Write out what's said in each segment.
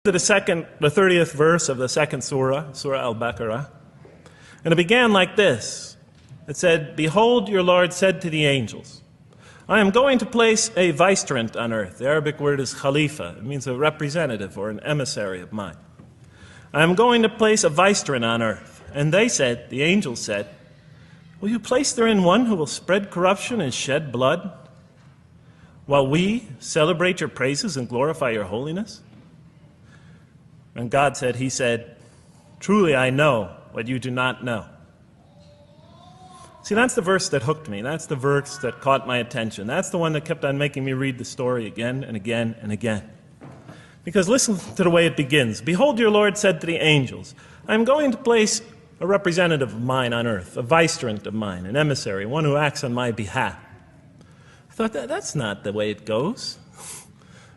to the 30th verse of the second surah, Surah Al-Baqarah, and it began like this. It said, "Behold, your Lord said to the angels, I am going to place a vicegerent on earth." The Arabic word is khalifa. It means a representative or an emissary of mine. "I am going to place a vicegerent on earth." And they said, the angels said, "Will you place therein one who will spread corruption and shed blood, while we celebrate your praises and glorify your holiness?" And God said, He said, "Truly I know what you do not know." See, that's the verse that hooked me. That's the verse that caught my attention. That's the one that kept on making me read the story again and again and again. Because listen to the way it begins. "Behold, your Lord said to the angels, I am going to place a representative of mine on earth, a vicegerent of mine, an emissary, one who acts on my behalf." I thought, that's not the way it goes.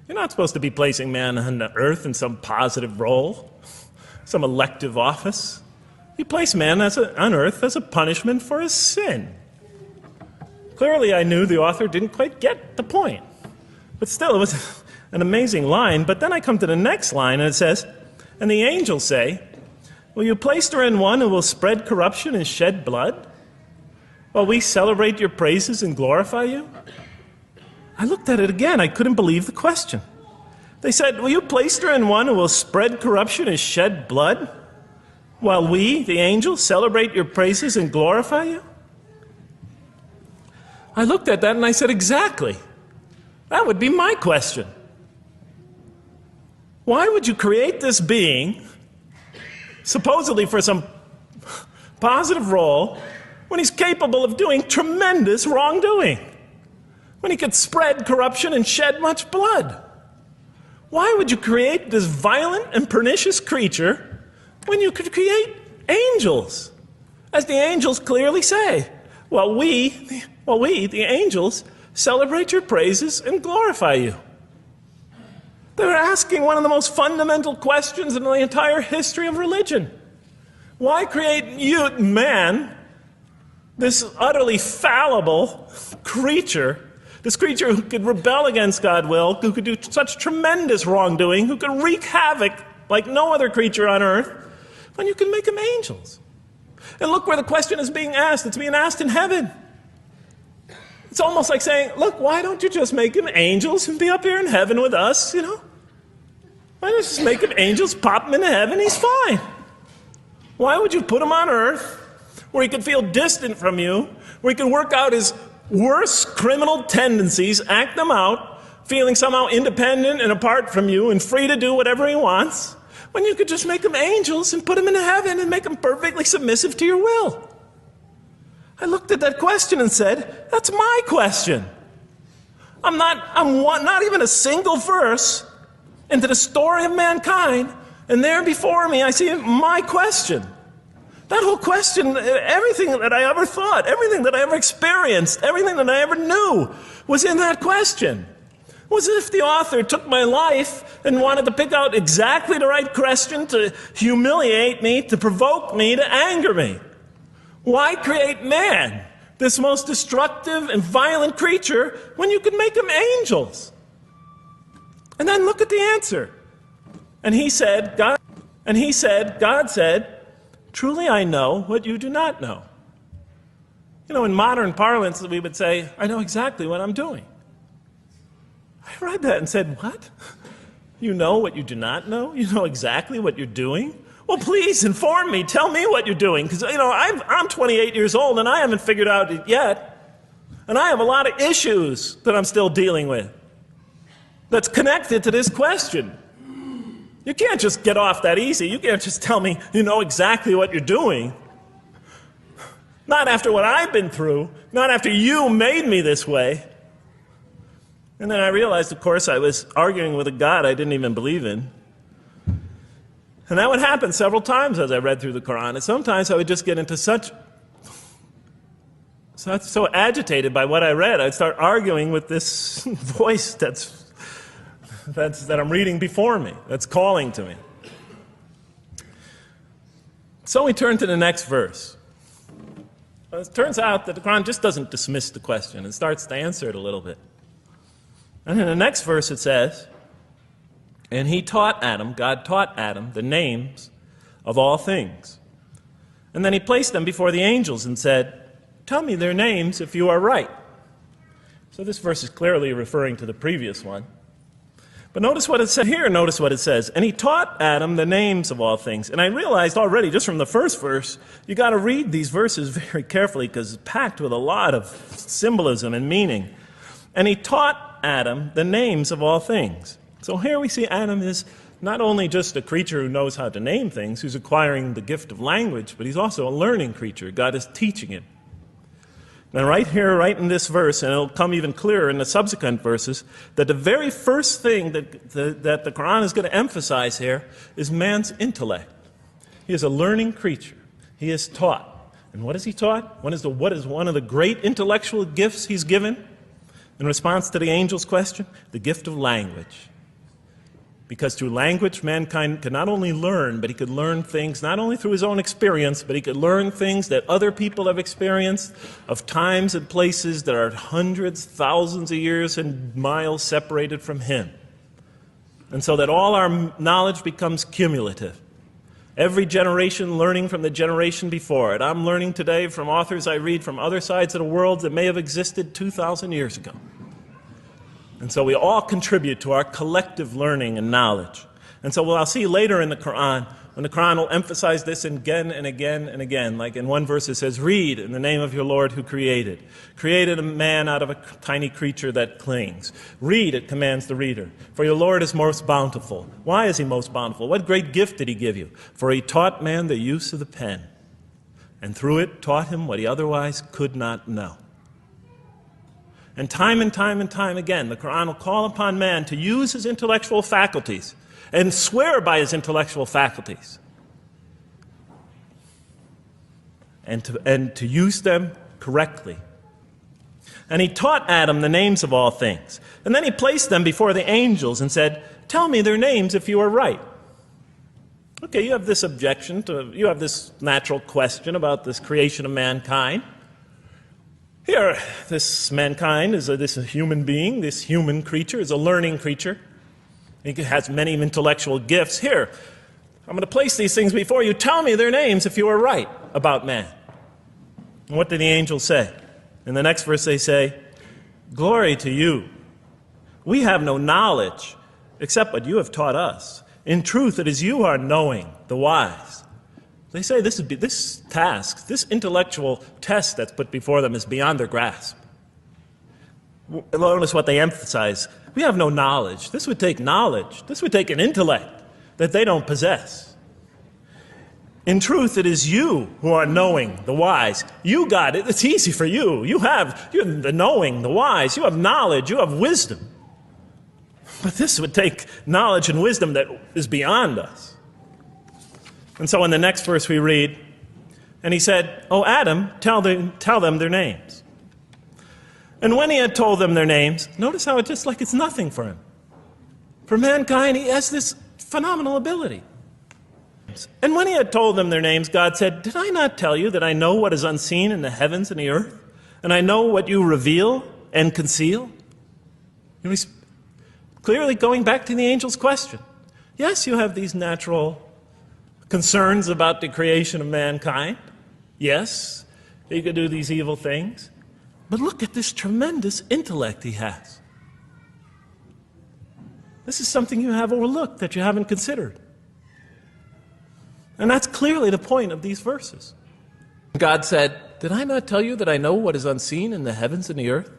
You're not supposed to be placing man on the earth in some positive role, some elective office. You place man on earth as a punishment for his sin. Clearly, I knew the author didn't quite get the point. But still, it was an amazing line. But then I come to the next line, and it says, "And the angels say, will you place therein one who will spread corruption and shed blood, while we celebrate your praises and glorify you?" I looked at it again. I couldn't believe the question. They said, "Will you place therein one who will spread corruption and shed blood, while we, the angels, celebrate your praises and glorify you?" I looked at that and I said, exactly. That would be my question. Why would you create this being, supposedly for some positive role, when he's capable of doing tremendous wrongdoing? When he could spread corruption and shed much blood? Why would you create this violent and pernicious creature when you could create angels? As the angels clearly say, while we, the angels, celebrate your praises and glorify you. They're asking one of the most fundamental questions in the entire history of religion. Why create you, man, this utterly fallible creature, this creature who could rebel against God's will, who could do such tremendous wrongdoing, who could wreak havoc like no other creature on earth, when you can make them angels? And look where the question is being asked. It's being asked in heaven. It's almost like saying, look, why don't you just make them angels and be up here in heaven with us, you know? Why don't you just make them angels, pop them into heaven, he's fine. Why would you put him on earth where he could feel distant from you, where he could work out his worst criminal tendencies, act them out, feeling somehow independent and apart from you and free to do whatever he wants, when you could just make them angels and put them into heaven and make them perfectly submissive to your will? I looked at that question and said, that's my question. I'm not even a single verse into the story of mankind, and there before me I see my question. That whole question, everything that I ever thought, everything that I ever experienced, everything that I ever knew was in that question. It was as if the author took my life and wanted to pick out exactly the right question to humiliate me, to provoke me, to anger me. Why create man, this most destructive and violent creature, when you could make them angels? And then look at the answer. And he said, God said, truly I know what you do not know. You know, in modern parlance, we would say, I know exactly what I'm doing. I read that and said, what? You know what you do not know? You know exactly what you're doing? Well, please inform me. Tell me what you're doing. Because, you know, I'm 28 years old and I haven't figured out it yet. And I have a lot of issues that I'm still dealing with that's connected to this question. You can't just get off that easy. You can't just tell me you know exactly what you're doing. Not after what I've been through. Not after you made me this way. And then I realized, of course, I was arguing with a God I didn't even believe in. And that would happen several times as I read through the Quran. And sometimes I would just get into so agitated by what I read, I'd start arguing with this voice that I'm reading before me, that's calling to me. So we turn to the next verse. Well, it turns out that the Quran just doesn't dismiss the question. It starts to answer it a little bit. And in the next verse it says, And he taught Adam, God taught Adam, the names of all things. And then he placed them before the angels and said, "Tell me their names if you are right." So this verse is clearly referring to the previous one. But notice what it says here. Notice what it says. And he taught Adam the names of all things. And I realized already, just from the first verse, you got to read these verses very carefully because it's packed with a lot of symbolism and meaning. And he taught Adam the names of all things. So here we see Adam is not only just a creature who knows how to name things, who's acquiring the gift of language, but he's also a learning creature. God is teaching him. Now right here, right in this verse, and it'll come even clearer in the subsequent verses, that the very first thing that the Quran is going to emphasize here is man's intellect. He is a learning creature. He is taught. And what is he taught? What is one of the great intellectual gifts he's given in response to the angel's question? The gift of language. Because through language, mankind could not only learn, but he could learn things not only through his own experience, but he could learn things that other people have experienced of times and places that are hundreds, thousands of years and miles separated from him. And so that all our knowledge becomes cumulative. Every generation learning from the generation before it. I'm learning today from authors I read from other sides of the world that may have existed 2,000 years ago. And so we all contribute to our collective learning and knowledge. And so I'll see later in the Quran, when the Quran will emphasize this again and again and again. Like in one verse it says, "Read in the name of your Lord who created a man out of a tiny creature that clings." Read, it commands the reader. "For your Lord is most bountiful." Why is he most bountiful? What great gift did he give you? "For he taught man the use of the pen, and through it taught him what he otherwise could not know." And time again, the Quran will call upon man to use his intellectual faculties and swear by his intellectual faculties and to use them correctly. And he taught Adam the names of all things. And then he placed them before the angels and said, "Tell me their names if you are right." Okay, you have this you have this natural question about this creation of mankind. Here, this mankind is this human being, this human creature is a learning creature. He has many intellectual gifts. Here, I'm going to place these things before you. Tell me their names if you are right about man. And what did the angels say? In the next verse they say, "Glory to you. We have no knowledge except what you have taught us. In truth, it is you who are knowing, the wise." They say this task, this intellectual test that's put before them is beyond their grasp. Notice what they emphasize. We have no knowledge. This would take knowledge. This would take an intellect that they don't possess. In truth, it is you who are knowing, the wise. You got it. It's easy for you. You're the knowing, the wise. You have knowledge. You have wisdom. But this would take knowledge and wisdom that is beyond us. And so in the next verse we read, and he said, "O Adam, tell them their names." And when he had told them their names, notice how it's just like it's nothing for him. For mankind, he has this phenomenal ability. And when he had told them their names, God said, "Did I not tell you that I know what is unseen in the heavens and the earth? And I know what you reveal and conceal?" He's clearly going back to the angel's question. Yes, you have these natural concerns about the creation of mankind. Yes, he could do these evil things. But look at this tremendous intellect he has. This is something you have overlooked, that you haven't considered. And that's clearly the point of these verses. God said, "Did I not tell you that I know what is unseen in the heavens and the earth?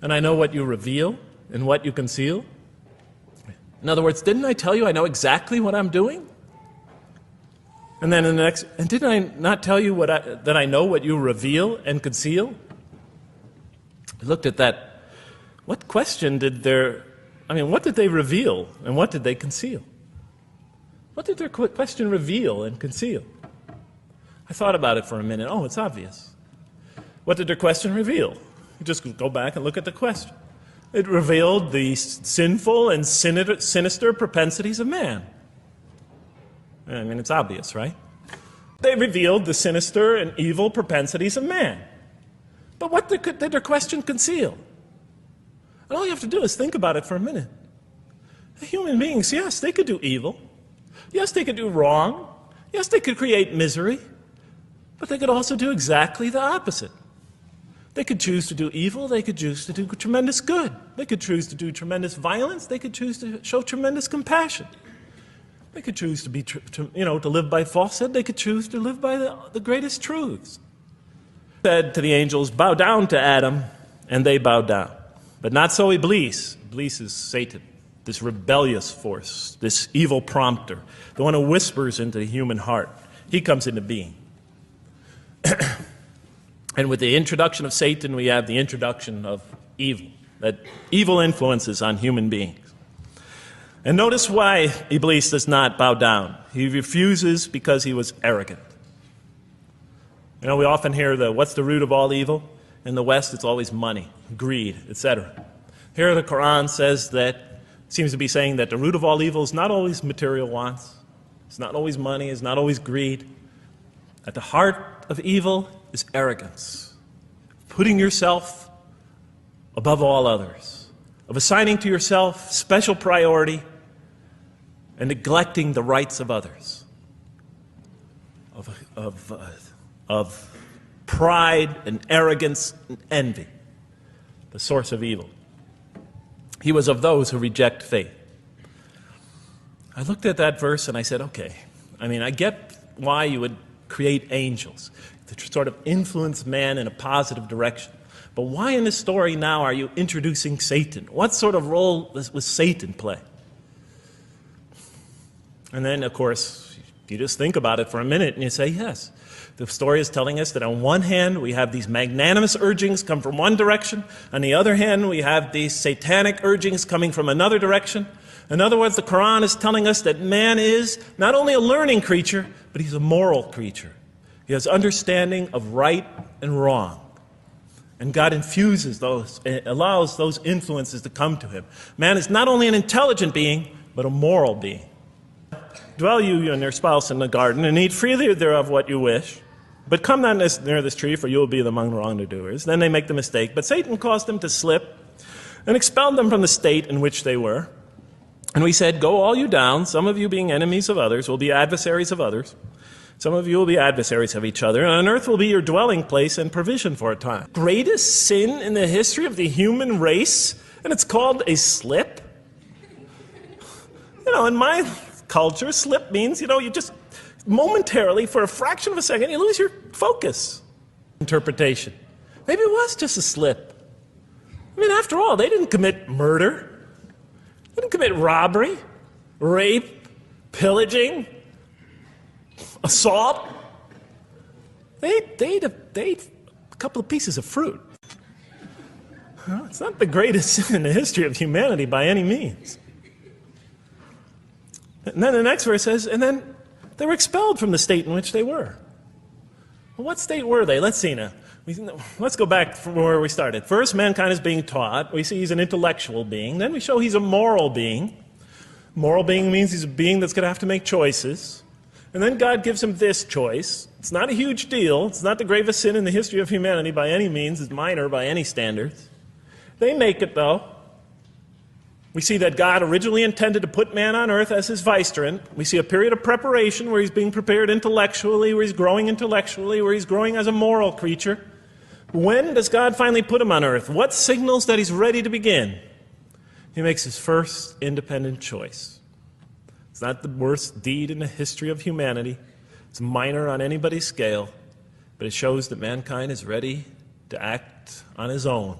And I know what you reveal and what you conceal?" In other words, didn't I tell you I know exactly what I'm doing? And then in the next, "And didn't I not tell you that I know what you reveal and conceal?" I looked at that. What question what did they reveal and what did they conceal? What did their question reveal and conceal? I thought about it for a minute. Oh, it's obvious. What did their question reveal? You just go back and look at the question. It revealed the sinful and sinister propensities of man. I mean, it's obvious, right? They revealed the sinister and evil propensities of man. But what did their question conceal? And all you have to do is think about it for a minute. Human beings, yes, they could do evil. Yes, they could do wrong. Yes, they could create misery. But they could also do exactly the opposite. They could choose to do evil. They could choose to do tremendous good. They could choose to do tremendous violence. They could choose to show tremendous compassion. They could choose to be, to live by falsehood. They could choose to live by the greatest truths. Said to the angels, bow down to Adam, and they bowed down. But not so Iblis. Iblis is Satan, this rebellious force, this evil prompter, the one who whispers into the human heart. He comes into being. And with the introduction of Satan, we have the introduction of evil, that evil influences on human beings. And notice why Iblis does not bow down. He refuses because he was arrogant. You know, we often hear what's the root of all evil? In the West, it's always money, greed, etc. Here the Quran says that, seems to be saying that the root of all evil is not always material wants. It's not always money, it's not always greed. At the heart of evil is arrogance, putting yourself above all others, of assigning to yourself special priority and neglecting the rights of others, of pride and arrogance and envy, the source of evil. He was of those who reject faith. I looked at that verse and I said, okay, I get why you would create angels to sort of influence man in a positive direction. But why in this story now are you introducing Satan? What sort of role was Satan play? And then, of course, you just think about it for a minute and you say, yes. The story is telling us that on one hand, we have these magnanimous urgings come from one direction. On the other hand, we have these satanic urgings coming from another direction. In other words, the Quran is telling us that man is not only a learning creature, but he's a moral creature. He has understanding of right and wrong. And God infuses those, allows those influences to come to him. Man is not only an intelligent being, but a moral being. Dwell you and your spouse in the garden, and eat freely thereof what you wish. But come not near this tree, for you will be among the wrongdoers. Then they make the mistake. But Satan caused them to slip and expelled them from the state in which they were. And we said, go all you down, some of you being enemies of others, will be adversaries of others. Some of you will be adversaries of each other, and on earth will be your dwelling place and provision for a time. Greatest sin in the history of the human race, and it's called a slip? In my culture, slip means, you just momentarily, for a fraction of a second, you lose your focus. Interpretation. Maybe it was just a slip. After all, they didn't commit murder. They didn't commit robbery, rape, pillaging, assault. They ate a couple of pieces of fruit. It's not the greatest sin in the history of humanity by any means. And then the next verse says, and then they were expelled from the state in which they were. Well, what state were they? Let's see now. Let's go back from where we started. First, mankind is being taught. We see he's an intellectual being. Then we show he's a moral being. Moral being means he's a being that's going to have to make choices. And then God gives him this choice. It's not a huge deal. It's not the gravest sin in the history of humanity by any means. It's minor by any standards. They make it, though. We see that God originally intended to put man on earth as his vicegerent. We see a period of preparation where he's being prepared intellectually, where he's growing intellectually, where he's growing as a moral creature. When does God finally put him on earth? What signals that he's ready to begin? He makes his first independent choice. It's not the worst deed in the history of humanity. It's minor on anybody's scale, but it shows that mankind is ready to act on his own.